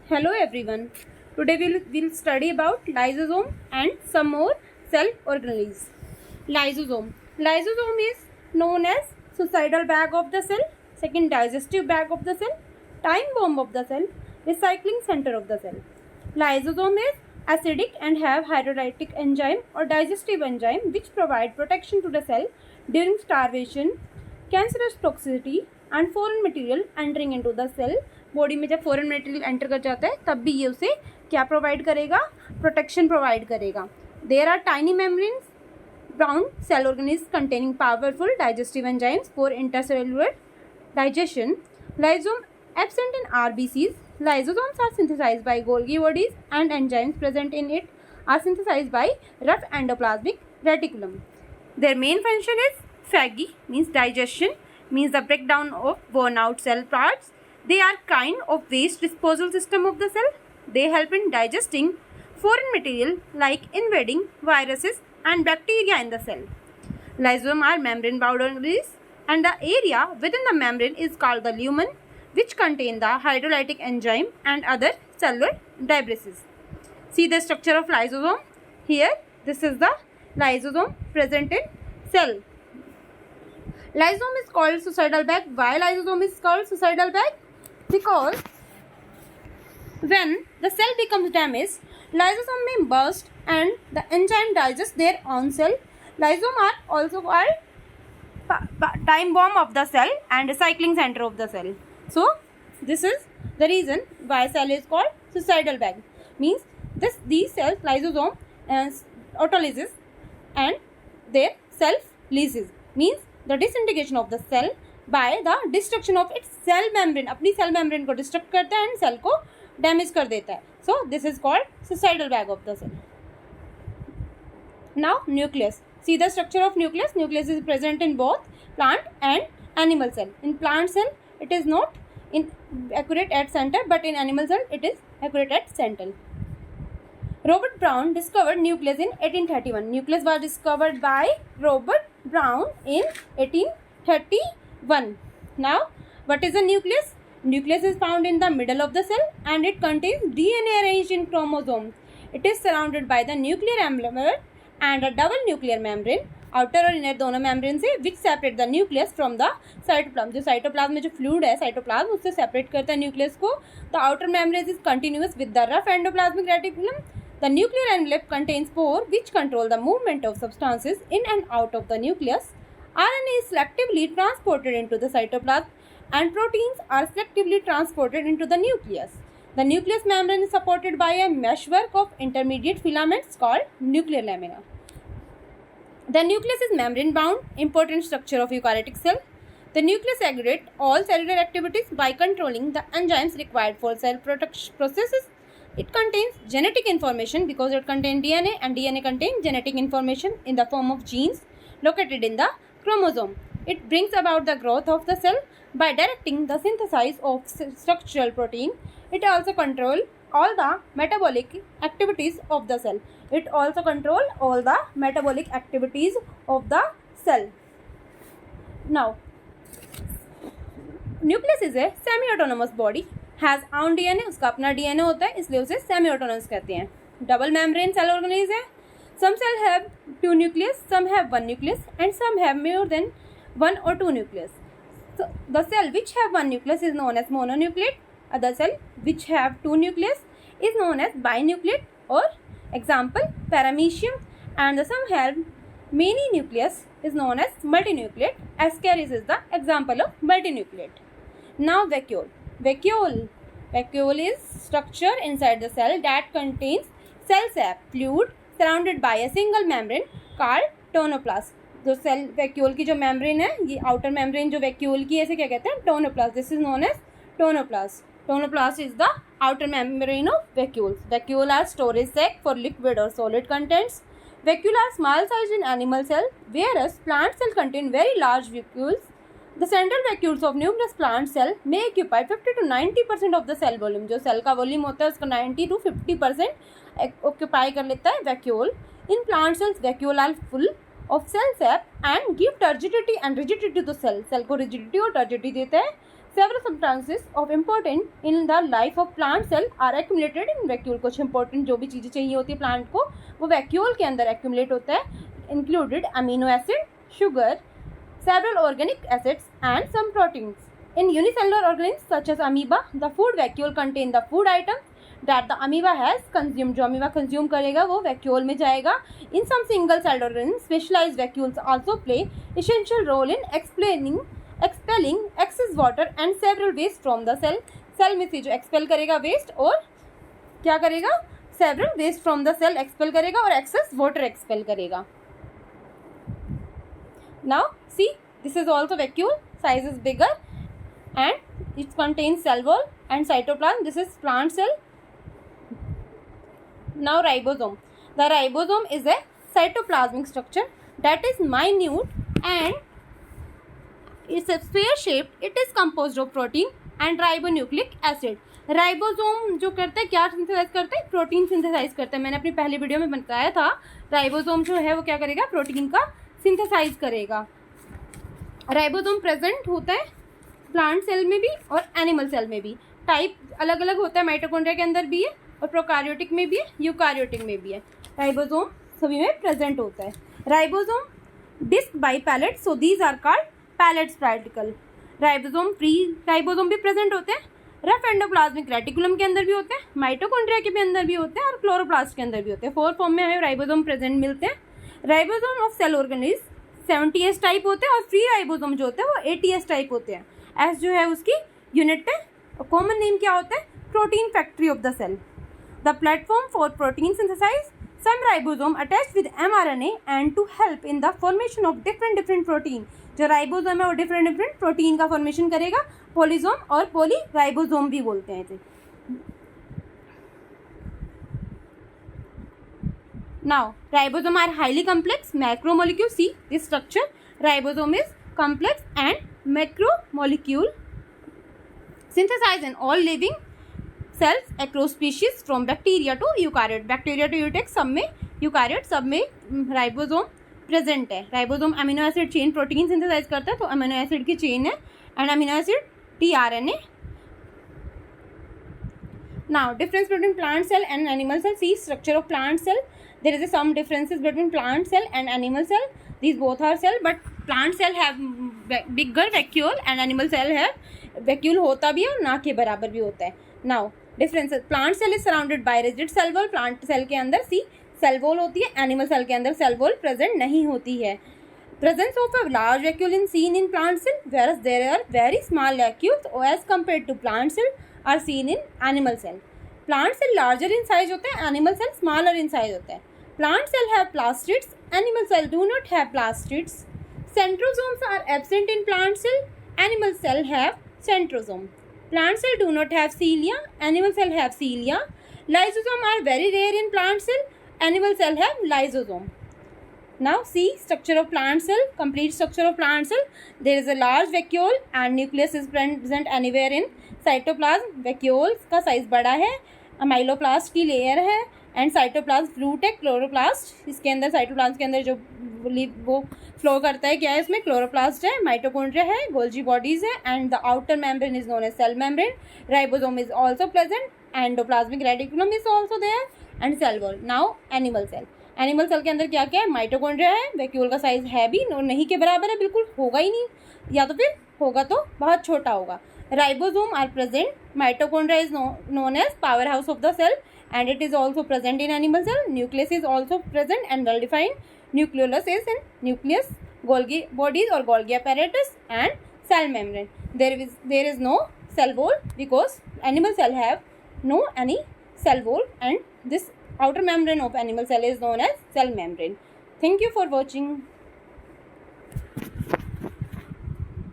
Hello everyone. Today we'll study about lysosome and some more cell organelles. Lysosome. Lysosome is known as suicidal bag of the cell, second digestive bag of the cell, time bomb of the cell, recycling center of the cell. Lysosome is acidic and have hydrolytic enzyme or digestive enzyme which provide protection to the cell during starvation, cancerous toxicity and foreign material entering into the cell. Body में जब foreign material enter कर जाता है तब भी ये उसे क्या प्रोवाइड करेगा, प्रोटेक्शन प्रोवाइड करेगा. देयर आर टाइनी मेम्ब्रेन्स ब्राउन cell organelles containing powerful digestive enzymes for intercellular digestion. Lysosome absent in RBCs. Lysosomes are synthesized by Golgi bodies and enzymes present in it are synthesized by rough endoplasmic reticulum. Their main function is phagy, means digestion, means the breakdown of worn out cell parts. They are kind of waste disposal system of the cell. They help in digesting foreign material like invading viruses and bacteria in the cell. Lysosomes are membrane boundaries and the area within the membrane is called the lumen, which contain the hydrolytic enzyme and other cellular debris. See the structure of lysosome. Here, this is the lysosome present in cell. Lysosome is called suicidal bag. Why lysosome is called suicidal bag? Because when the cell becomes damaged, lysosome may burst and the enzyme digests their own cell. Lysosome are also called time bomb of the cell and recycling center of the cell. So this is the reason why cell is called suicidal bag. Means these cells lysosome autolysis and their self lysis, means the disintegration of the cell by the destruction of its cell membrane. अपनी cell membrane को destruct करता है and cell को damage कर देता है. So this is called suicidal bag of the cell. Now nucleus. See the structure of nucleus. Nucleus is present in both plant and animal cell. In plant cell it is not accurate at center, but in animal cell it is accurate at center. Robert Brown discovered nucleus in 1831. Nucleus was discovered by Robert Brown in 1831. Now, what is a nucleus? Nucleus is found in the middle of the cell and it contains DNA arranged in chromosomes. It is surrounded by the nuclear envelope and a double nuclear membrane, outer और inner दोनों membrane से, which separate the nucleus from the cytoplasm. जो cytoplasm में जो fluid है cytoplasm उससे separate करता है nucleus को. The outer membrane is continuous with the rough endoplasmic reticulum. The nuclear envelope contains pores which control the movement of substances in and out of the nucleus. RNA is selectively transported into the cytoplasm and proteins are selectively transported into the nucleus. The nucleus membrane is supported by a meshwork of intermediate filaments called nuclear lamina. The nucleus is membrane bound, important structure of eukaryotic cell. The nucleus regulates all cellular activities by controlling the enzymes required for cell processes. It contains genetic information because it contains DNA and DNA contains genetic information in the form of genes located in the chromosome. It brings about the growth of the cell by directing the synthesis of structural protein. It also controls all the metabolic activities of the cell. It also controls all the metabolic activities of the cell. Now, nucleus is a semi-autonomous body. Has आउन DNA, उसका अपना DNA होता है इसलिए उसे semi autonomous कहते हैं. Double membrane cell organism है. Some cell have 2 nucleus, some have 1 nucleus and some have more than 1 or 2 nucleus. So the cell which have 1 nucleus is known as mononucleate. Other cell which have 2 nucleus is known as binucleate or example paramecium, and the some have many nucleus is known as multinucleate. Ascaris is the example of multinucleate. Now vacuole. Vacuole is structure inside the cell that contains cell sap fluid surrounded by a single membrane called tonoplast. जो cell vacuole की जो membrane है, ये outer membrane जो vacuole की है इसे क्या कहते हैं, tonoplast. This is known as tonoplast. Tonoplast is the outer membrane of vacuoles. Vacuole are storage sac for liquid और solid contents. Vacuole are small size in animal cell, whereas plant cell contain very large vacuoles. The central vacuoles of numerous plant cell may occupy 50 to 90% of the cell volume. जो cell का volume होता है उसका 90 to 50% occupy कर लेता है vacuole. In plant cells, vacuole are full of cell sap and give turgidity and rigidity to the cell. Cell को rigidity और turgidity देते हैं. Several substances of important in the life of plant cell are accumulated in vacuole. कुछ important जो भी चीज़ें चाहिए होती है प्लांट को वो वैक्यूल के अंदर accumulate होता है. Included amino acid, sugar, several organic acids and some proteins. In unicellular organisms such as amoeba, the food vacuole contain the food items that the amoeba has consumed. जो amoeba consume करेगा वो vacuole में जाएगा. In some single celled organisms, specialized vacuoles also play essential role in expelling excess water and several waste from the cell. Cell में से जो expel करेगा waste और क्या करेगा several waste from the cell expel करेगा और excess water expel करेगा. Now see, this is also vacuole. Size is bigger and it contains cell wall and cytoplasm. This is plant cell. Now ribosome. The ribosome is a cytoplasmic structure that is minute and it's a sphere shaped. It is composed of protein and ribonucleic acid. Ribosome जो करते हैं क्या synthesise करते हैं? Protein synthesise करते हैं. मैंने अपनी पहली वीडियो में बताया था राइबोसोम जो है वो क्या करेगा? प्रोटीन का सिंथेसाइज करेगा. राइबोसोम प्रेजेंट होता है प्लांट सेल में भी और एनिमल सेल में भी. टाइप अलग अलग होता है. माइटोकॉन्ड्रिया के अंदर भी है और प्रोकार्योटिक में भी है, यूकार्योटिक में भी है. राइबोसोम सभी में प्रेजेंट होता है. Ribosome disc by Palade, so these are called Palade's particle. Ribosome free ribosome भी प्रेजेंट होते हैं. रफ एंडोप्लाज्मिक रेटिकुलम के अंदर भी होते हैं, माइटोकॉन्ड्रिया के भी अंदर भी होते हैं और क्लोरोप्लास्ट के अंदर भी होते हैं. 4 फॉर्म में हमें राइबोसोम प्रेजेंट मिलते हैं. Ribosome of cell organism 70S type होते हैं और फ्री राइबोसोम जो होते हैं वो 80S टाइप होते हैं. एस जो है उसकी यूनिट है. कॉमन नेम क्या होता है? Protein factory of the cell. The platform for protein synthesize. Some ribosome attached with mRNA and to help in the formation of different protein. जो राइबोसोम है वो डिफरेंट प्रोटीन का फॉर्मेशन करेगा. पोलिसोम और पोलीराइबोसोम भी बोलते हैं इसे. Now ribosome are highly complex macromolecule. See this structure. Ribosome is complex and macromolecule synthesized in all living cells across species from bacteria to eukaryote. Bacteria to eukaryote सब में, eukaryote सब में राइबोसोम प्रेजेंट है. Ribosome amino acid chain protein synthesize करता है तो amino acid की chain है and amino acid tRNA. Now difference between plant cell and animal cell. See structure of plant cell. There is some differences between plant cell and animal cell. These both are cell but plant cell have bigger vacuole and animal cell have vacuole होता भी है और ना के बराबर भी होता है. Now differences. Plant cell is surrounded by rigid cell wall. Plant cell के अंदर सी सेल वॉल होती है. एनिमल सेल के अंदर सेल वॉल प्रेजेंट नहीं होती है. Presence of a large vacuole is seen in plant cell, whereas there are very small vacuoles as compared to plant cell are seen in animal cell. Plant cell larger in size होते हैं, animal cell smaller in size होता है. Plant cell have plastids, animal cell do not have plastids. Centrosomes are absent in plant cell, animal cell have centrosome. Plant cell do not have cilia, animal cell have cilia. Lysosome are very rare in plant cell, animal cell have lysosome. Now see structure of plant cell, complete structure of plant cell. There is a large vacuole and nucleus is present anywhere in cytoplasm. Vacuoles का size बड़ा है, amyloplast की layer है and cytoplasm flute है. Chloroplast इसके अंदर, cytoplasm के अंदर जो वो फ्लो करता है क्या है इसमें? क्लोरोप्लास्ट है, माइटोकॉन्ड्रिया है, गोल्जी बॉडीज है and the outer membrane is known as cell membrane. Ribosome is also present, endoplasmic reticulum is also there and cell wall. Now animal cell. Animal cell के अंदर क्या क्या है? माइटोकॉन्ड्रिया है. Vacuole का size है भी नहीं के बराबर है, बिल्कुल होगा ही नहीं, या तो फिर होगा तो बहुत छोटा होगा. Ribosome are present. Mitochondria is known as power house of the cell and it is also present in animal cell. Nucleus is also present and well defined. Nucleolus is in nucleus, Golgi bodies or Golgi apparatus and cell membrane. There is no cell wall because animal cell have no any cell wall and this outer membrane of animal cell is known as cell membrane. Thank you for watching.